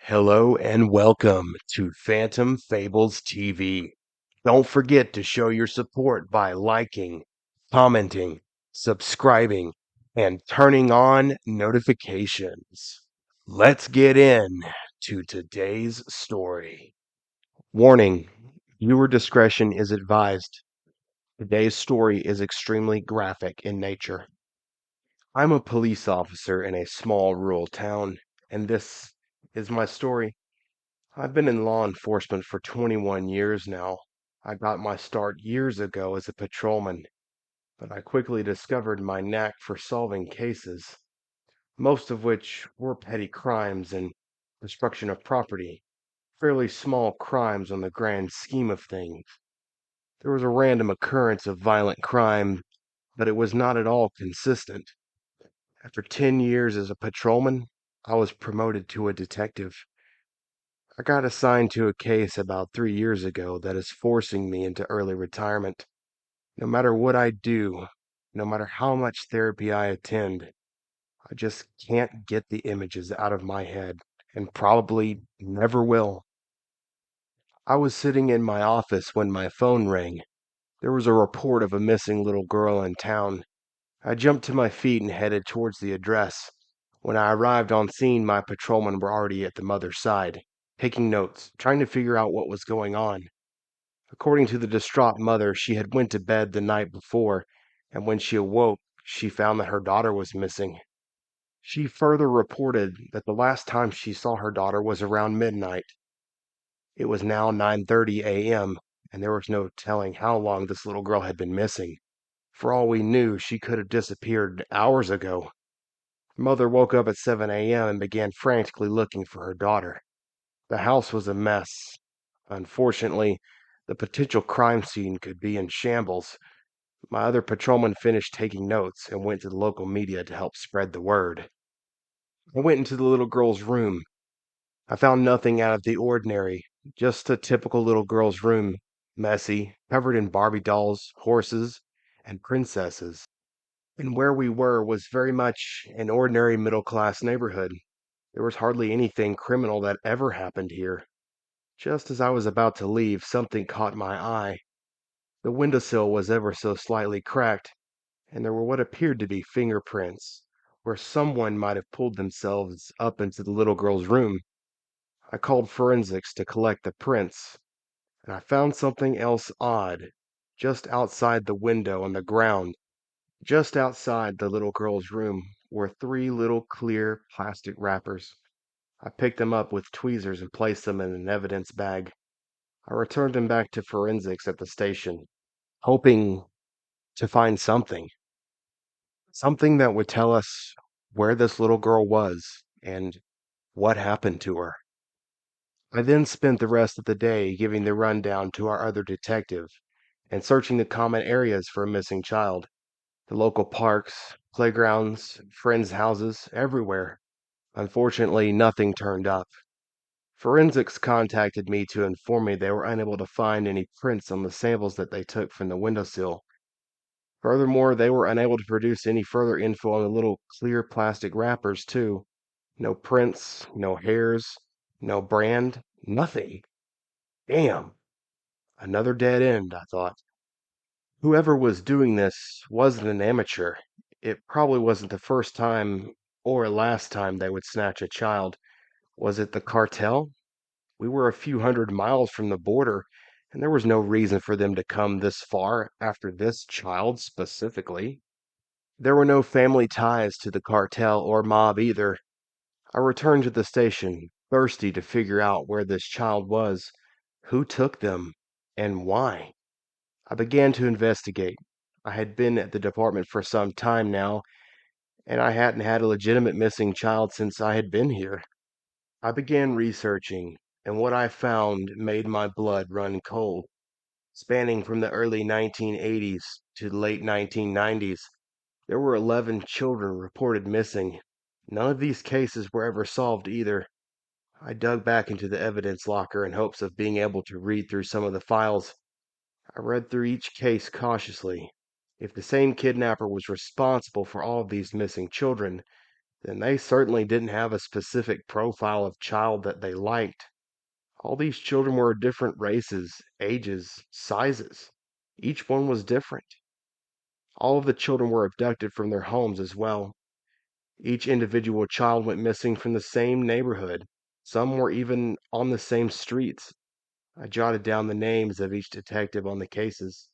Hello and welcome to Phantom Fables TV. Don't forget to show your support by liking, commenting, subscribing, and turning on notifications. Let's get in to today's story. Warning, viewer discretion is advised. Today's story is extremely graphic in nature. I'm a police officer in a small rural town, and this is my story. I've been in law enforcement for 21 years now. I got my start years ago as a patrolman, but I quickly discovered my knack for solving cases, most of which were petty crimes and destruction of property, fairly small crimes on the grand scheme of things. There was a random occurrence of violent crime, but it was not at all consistent. After 10 years as a patrolman, I was promoted to a detective. I got assigned to a case about 3 years ago that is forcing me into early retirement. No matter what I do, no matter how much therapy I attend, I just can't get the images out of my head, and probably never will. I was sitting in my office when my phone rang. There was a report of a missing little girl in town. I jumped to my feet and headed towards the address. When I arrived on scene, my patrolmen were already at the mother's side, taking notes, trying to figure out what was going on. According to the distraught mother, she had went to bed the night before, and when she awoke, she found that her daughter was missing. She further reported that the last time she saw her daughter was around midnight. It was now 9:30 a.m., and there was no telling how long this little girl had been missing. For all we knew, she could have disappeared hours ago. Mother woke up at 7 a.m. and began frantically looking for her daughter. The house was a mess. Unfortunately, the potential crime scene could be in shambles. My other patrolman finished taking notes and went to the local media to help spread the word. I went into the little girl's room. I found nothing out of the ordinary, just a typical little girl's room, messy, covered in Barbie dolls, horses, and princesses. And where we were was very much an ordinary middle class neighborhood. There was hardly anything criminal that ever happened here. Just as I was about to leave, something caught my eye. The windowsill was ever so slightly cracked, and there were what appeared to be fingerprints, where someone might have pulled themselves up into the little girl's room. I called forensics to collect the prints, and I found something else odd. Just outside the window on the ground, just outside the little girl's room, were three little clear plastic wrappers. I picked them up with tweezers and placed them in an evidence bag. I returned them back to forensics at the station, hoping to find something that would tell us where this little girl was and what happened to her. I then spent the rest of the day giving the rundown to our other detective and searching the common areas for a missing child, the local parks, playgrounds, friends' houses, everywhere. Unfortunately, nothing turned up. Forensics contacted me to inform me they were unable to find any prints on the samples that they took from the windowsill. Furthermore, they were unable to produce any further info on the little clear plastic wrappers, too. No prints, no hairs, no brand, nothing. Damn, another dead end, I thought. Whoever was doing this wasn't an amateur. It probably wasn't the first time or last time they would snatch a child. Was it the cartel? We were a few hundred miles from the border, and there was no reason for them to come this far after this child specifically. There were no family ties to the cartel or mob either. I returned to the station, thirsty to figure out where this child was, who took them, and why. I began to investigate. I had been at the department for some time now, and I hadn't had a legitimate missing child since I had been here. I began researching, and what I found made my blood run cold. Spanning from the early 1980s to the late 1990s, there were 11 children reported missing. None of these cases were ever solved either. I dug back into the evidence locker in hopes of being able to read through some of the files. I read through each case cautiously. If the same kidnapper was responsible for all of these missing children, then they certainly didn't have a specific profile of child that they liked. All these children were different races, ages, sizes. Each one was different. All of the children were abducted from their homes as well. Each individual child went missing from the same neighborhood. Some were even on the same streets. I jotted down the names of each detective on the cases.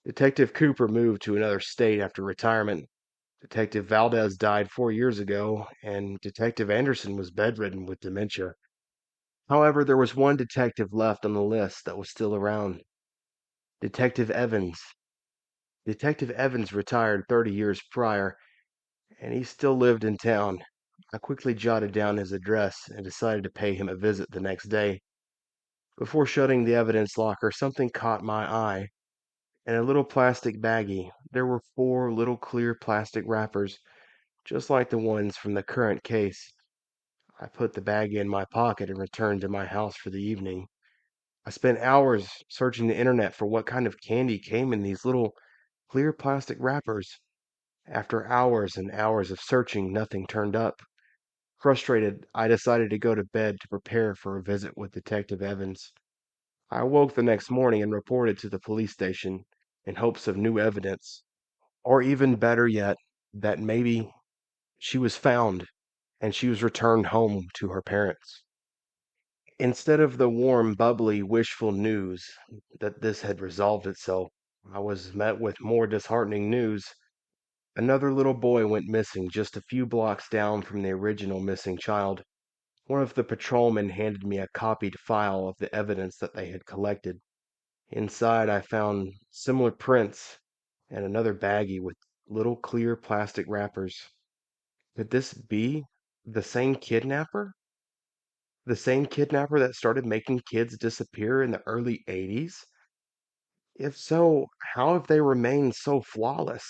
Detective Cooper moved to another state after retirement. Detective Valdez died 4 years ago, and Detective Anderson was bedridden with dementia. However, there was one detective left on the list that was still around. Detective Evans. Detective Evans retired 30 years prior, and he still lived in town. I quickly jotted down his address and decided to pay him a visit the next day. Before shutting the evidence locker, something caught my eye. In a little plastic baggie, there were 4 little clear plastic wrappers, just like the ones from the current case. I put the baggie in my pocket and returned to my house for the evening. I spent hours searching the internet for what kind of candy came in these little clear plastic wrappers. After hours and hours of searching, nothing turned up. Frustrated, I decided to go to bed to prepare for a visit with Detective Evans. I awoke the next morning and reported to the police station in hopes of new evidence, or even better yet, that maybe she was found and she was returned home to her parents. Instead of the warm, bubbly, wishful news that this had resolved itself, I was met with more disheartening news. Another little boy went missing just a few blocks down from the original missing child. One of the patrolmen handed me a copied file of the evidence that they had collected. Inside, I found similar prints and another baggie with little clear plastic wrappers. Could this be the same kidnapper? The same kidnapper that started making kids disappear in the early 80s? If so, how have they remained so flawless?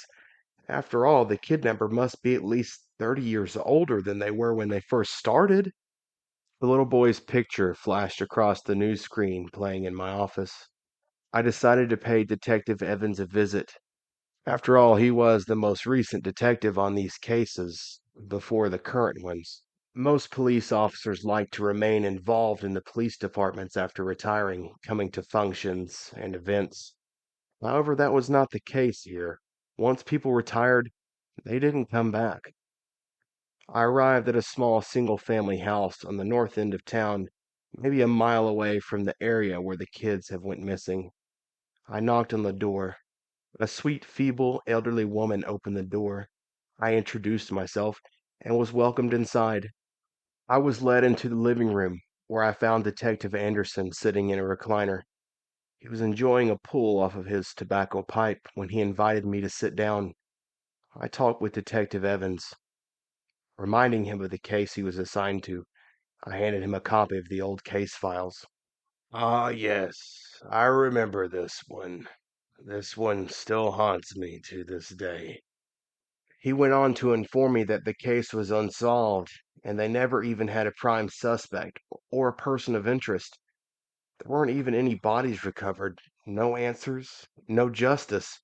After all, the kidnapper must be at least 30 years older than they were when they first started. The little boy's picture flashed across the news screen playing in my office. I decided to pay Detective Evans a visit. After all, he was the most recent detective on these cases before the current ones. Most police officers like to remain involved in the police departments after retiring, coming to functions and events. However, that was not the case here. Once people retired, they didn't come back. I arrived at a small single-family house on the north end of town, maybe a mile away from the area where the kids have went missing. I knocked on the door. A sweet, feeble, elderly woman opened the door. I introduced myself and was welcomed inside. I was led into the living room, where I found Detective Anderson sitting in a recliner. He was enjoying a pull off of his tobacco pipe when he invited me to sit down. I talked with Detective Evans, reminding him of the case he was assigned to. I handed him a copy of the old case files. Ah, yes, I remember this one. This one still haunts me to this day. He went on to inform me that the case was unsolved, and they never even had a prime suspect or a person of interest. There weren't even any bodies recovered, no answers, no justice.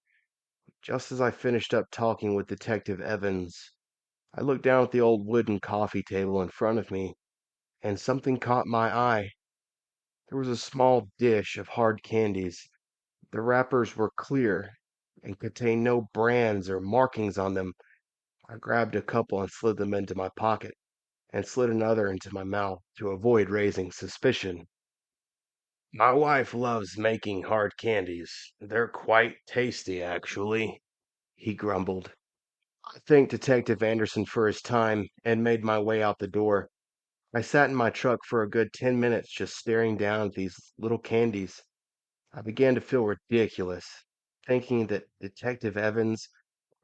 Just as I finished up talking with Detective Evans, I looked down at the old wooden coffee table in front of me, and something caught my eye. There was a small dish of hard candies. The wrappers were clear and contained no brands or markings on them. I grabbed a couple and slid them into my pocket, and slid another into my mouth to avoid raising suspicion. My wife loves making hard candies. They're quite tasty, actually, he grumbled. I thanked Detective Anderson for his time and made my way out the door. I sat in my truck for a good 10 minutes just staring down at these little candies. I began to feel ridiculous, thinking that Detective Evans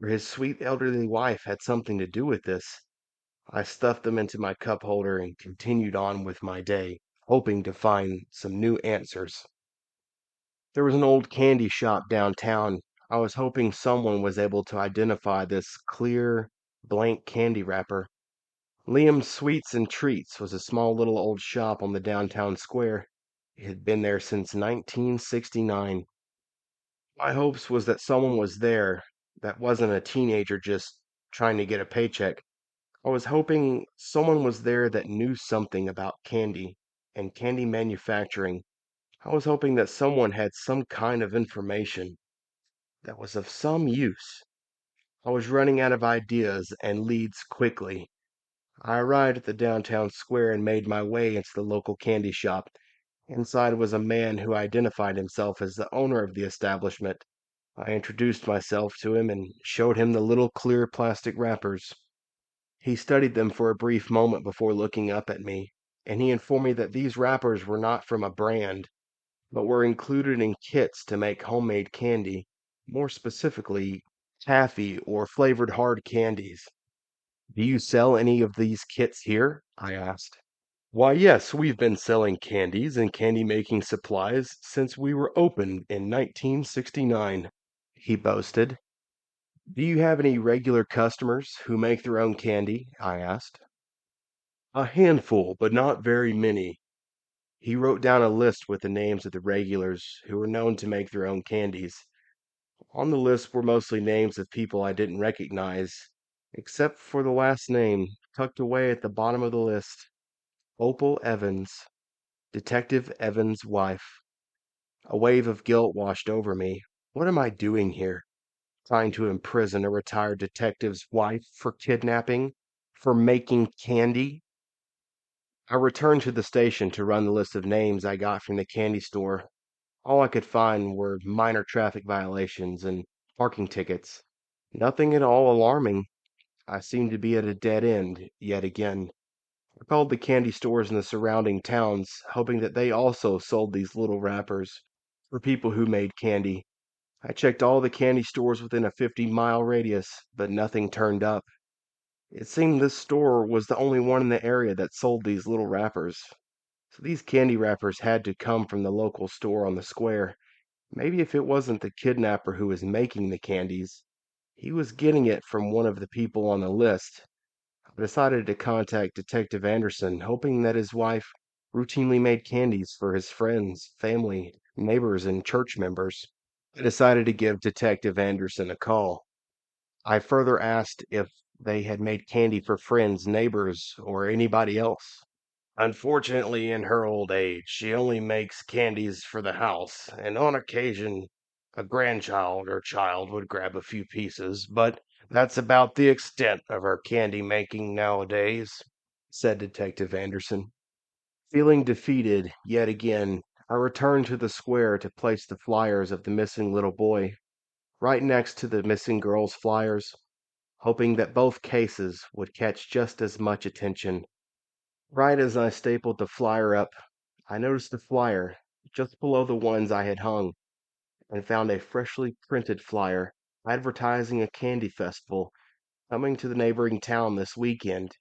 or his sweet elderly wife had something to do with this. I stuffed them into my cup holder and continued on with my day, hoping to find some new answers. There was an old candy shop downtown. I was hoping someone was able to identify this clear, blank candy wrapper. Liam's Sweets and Treats was a small little old shop on the downtown square. It had been there since 1969. My hopes was that someone was there that wasn't a teenager just trying to get a paycheck. I was hoping someone was there that knew something about candy and candy manufacturing. I was hoping that someone had some kind of information that was of some use. I was running out of ideas and leads quickly. I arrived at the downtown square and made my way into the local candy shop. Inside was a man who identified himself as the owner of the establishment. I introduced myself to him and showed him the little clear plastic wrappers. He studied them for a brief moment before looking up at me, and he informed me that these wrappers were not from a brand, but were included in kits to make homemade candy, more specifically, taffy or flavored hard candies. "Do you sell any of these kits here?" I asked. "Why, yes, we've been selling candies and candy making supplies since we were opened in 1969," he boasted. "Do you have any regular customers who make their own candy?" I asked. "A handful, but not very many." He wrote down a list with the names of the regulars who were known to make their own candies. On the list were mostly names of people I didn't recognize, except for the last name tucked away at the bottom of the list: Opal Evans, Detective Evans' wife. A wave of guilt washed over me. What am I doing here? Trying to imprison a retired detective's wife for kidnapping? For making candy? I returned to the station to run the list of names I got from the candy store. All I could find were minor traffic violations and parking tickets. Nothing at all alarming. I seemed to be at a dead end yet again. I called the candy stores in the surrounding towns, hoping that they also sold these little wrappers for people who made candy. I checked all the candy stores within a 50-mile radius, but nothing turned up. It seemed this store was the only one in the area that sold these little wrappers. So these candy wrappers had to come from the local store on the square. Maybe if it wasn't the kidnapper who was making the candies, he was getting it from one of the people on the list. I decided to contact Detective Anderson, hoping that his wife routinely made candies for his friends, family, neighbors, and church members. I decided to give Detective Anderson a call. I further asked if they had made candy for friends, neighbors, or anybody else. "Unfortunately, in her old age, she only makes candies for the house, and on occasion a grandchild or child would grab a few pieces, but that's about the extent of her candy making nowadays," said Detective Anderson. Feeling defeated yet again, I returned to the square to place the flyers of the missing little boy right next to the missing girl's flyers, hoping that both cases would catch just as much attention. Right as I stapled the flyer up, I noticed a flyer just below the ones I had hung, and found a freshly printed flyer advertising a candy festival coming to the neighboring town this weekend.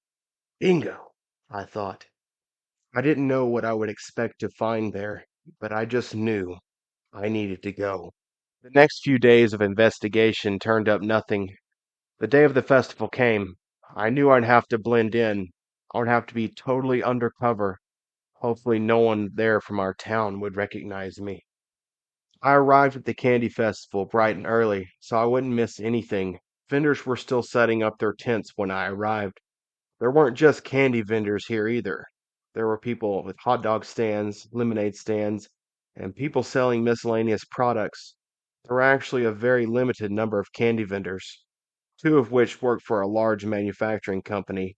Bingo, I thought. I didn't know what I would expect to find there, but I just knew I needed to go. The next few days of investigation turned up nothing. The day of the festival came. I knew I'd have to blend in. I would have to be totally undercover. Hopefully, no one there from our town would recognize me. I arrived at the candy festival bright and early, so I wouldn't miss anything. Vendors were still setting up their tents when I arrived. There weren't just candy vendors here either. There were people with hot dog stands, lemonade stands, and people selling miscellaneous products. There were actually a very limited number of candy vendors, two of which worked for a large manufacturing company.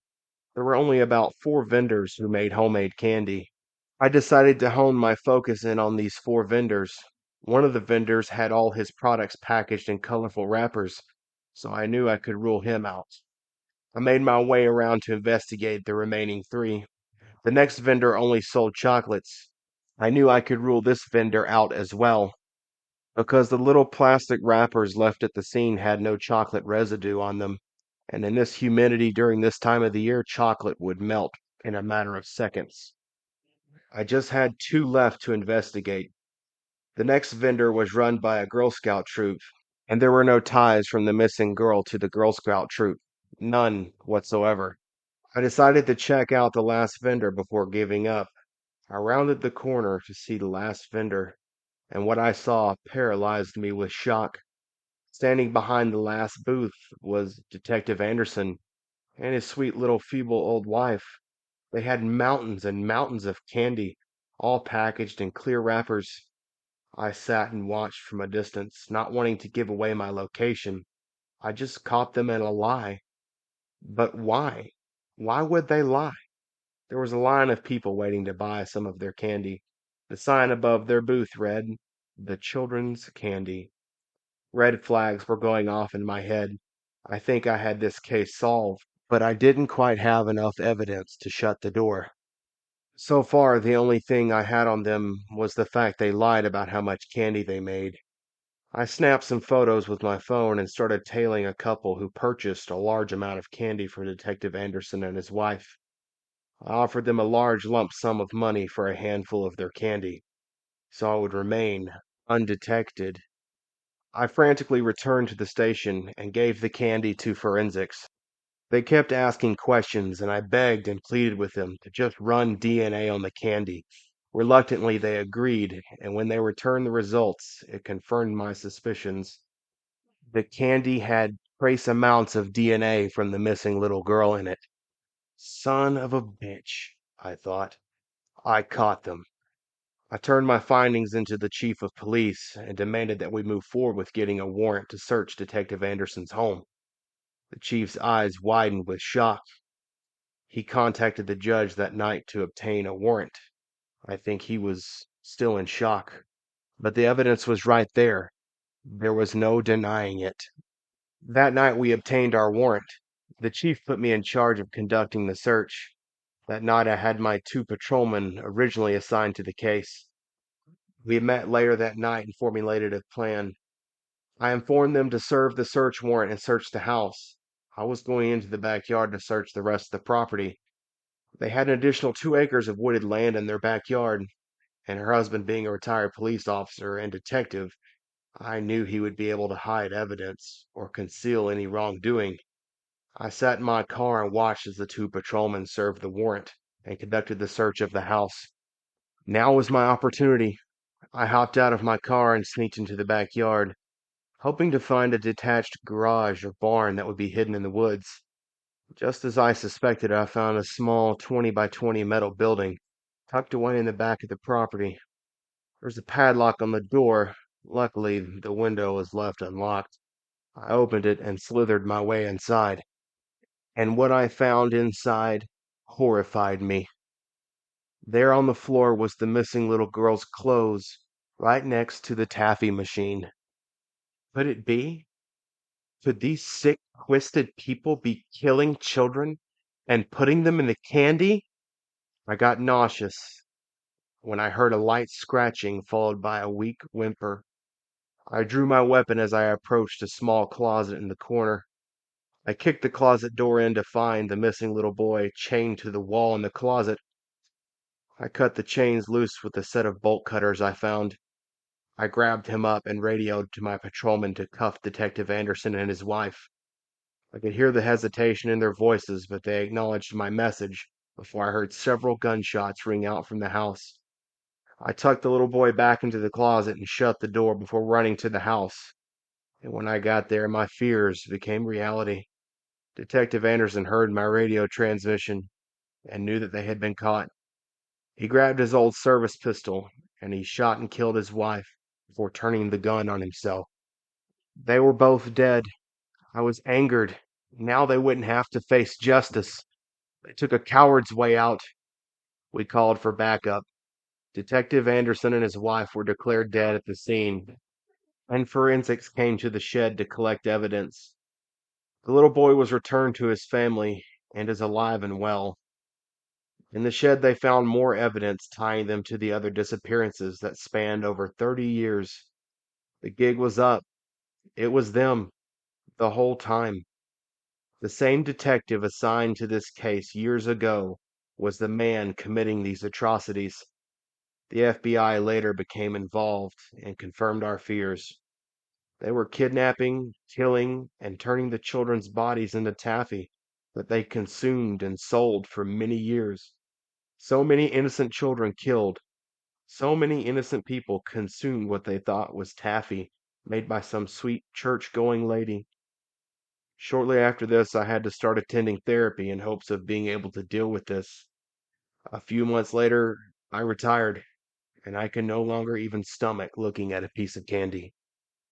There were only about four vendors who made homemade candy. I decided to hone my focus in on these four vendors. One of the vendors had all his products packaged in colorful wrappers, so I knew I could rule him out. I made my way around to investigate the remaining three. The next vendor only sold chocolates. I knew I could rule this vendor out as well, because the little plastic wrappers left at the scene had no chocolate residue on them, and in this humidity during this time of the year, chocolate would melt in a matter of seconds. I just had two left to investigate. The next vendor was run by a Girl Scout troop, and there were no ties from the missing girl to the Girl Scout troop. None whatsoever. I decided to check out the last vendor before giving up. I rounded the corner to see the last vendor, and what I saw paralyzed me with shock. Standing behind the last booth was Detective Anderson. and his sweet little feeble old wife. They had mountains and mountains of candy, all packaged in clear wrappers. I sat and watched from a distance, not wanting to give away my location. I just caught them in a lie. But why? Why would they lie? There was a line of people waiting to buy some of their candy. The sign above their booth read, "The Children's Candy." Red flags were going off in my head. I think I had this case solved, but I didn't quite have enough evidence to shut the door. So far, the only thing I had on them was the fact they lied about how much candy they made. I snapped some photos with my phone and started tailing a couple who purchased a large amount of candy for Detective Anderson and his wife. I offered them a large lump sum of money for a handful of their candy, so I would remain undetected. I frantically returned to the station and gave the candy to forensics. They kept asking questions, and I begged and pleaded with them to just run DNA on the candy. Reluctantly, they agreed, and when they returned the results, it confirmed my suspicions. The candy had trace amounts of DNA from the missing little girl in it. Son of a bitch, I thought. I caught them. I turned my findings into the chief of police and demanded that we move forward with getting a warrant to search Detective Anderson's home. The chief's eyes widened with shock. He contacted the judge that night to obtain a warrant. I think he was still in shock. But the evidence was right there. There was no denying it. That night we obtained our warrant. The chief put me in charge of conducting the search. That night I had my two patrolmen originally assigned to the case. We met later that night and formulated a plan. I informed them to serve the search warrant and search the house. I was going into the backyard to search the rest of the property. They had an additional 2 acres of wooded land in their backyard, and her husband being a retired police officer and detective, I knew he would be able to hide evidence or conceal any wrongdoing. I sat in my car and watched as the two patrolmen served the warrant and conducted the search of the house. Now was my opportunity. I hopped out of my car and sneaked into the backyard, hoping to find a detached garage or barn that would be hidden in the woods. Just as I suspected, I found a small 20 by 20 metal building tucked away in the back of the property. There was a padlock on the door. Luckily, the window was left unlocked. I opened it and slithered my way inside. And what I found inside horrified me. There on the floor was the missing little girl's clothes, right next to the taffy machine. Could it be? Could these sick, twisted people be killing children and putting them in the candy? I got nauseous when I heard a light scratching followed by a weak whimper. I drew my weapon as I approached a small closet in the corner. I kicked the closet door in to find the missing little boy chained to the wall in the closet. I cut the chains loose with a set of bolt cutters I found. I grabbed him up and radioed to my patrolman to cuff Detective Anderson and his wife. I could hear the hesitation in their voices, but they acknowledged my message before I heard several gunshots ring out from the house. I tucked the little boy back into the closet and shut the door before running to the house. And when I got there, my fears became reality. Detective Anderson heard my radio transmission and knew that they had been caught. He grabbed his old service pistol and he shot and killed his wife before turning the gun on himself. They were both dead. I was angered. Now they wouldn't have to face justice. They took a coward's way out. We called for backup. Detective Anderson and his wife were declared dead at the scene, and forensics came to the shed to collect evidence. The little boy was returned to his family and is alive and well. In the shed, they found more evidence tying them to the other disappearances that spanned over 30 years. The gig was up. It was them, the whole time. The same detective assigned to this case years ago was the man committing these atrocities. The FBI later became involved and confirmed our fears. They were kidnapping, killing, and turning the children's bodies into taffy that they consumed and sold for many years. So many innocent children killed. So many innocent people consumed what they thought was taffy made by some sweet church going lady. Shortly after this, I had to start attending therapy in hopes of being able to deal with this. A few months later, I retired, and I can no longer even stomach looking at a piece of candy.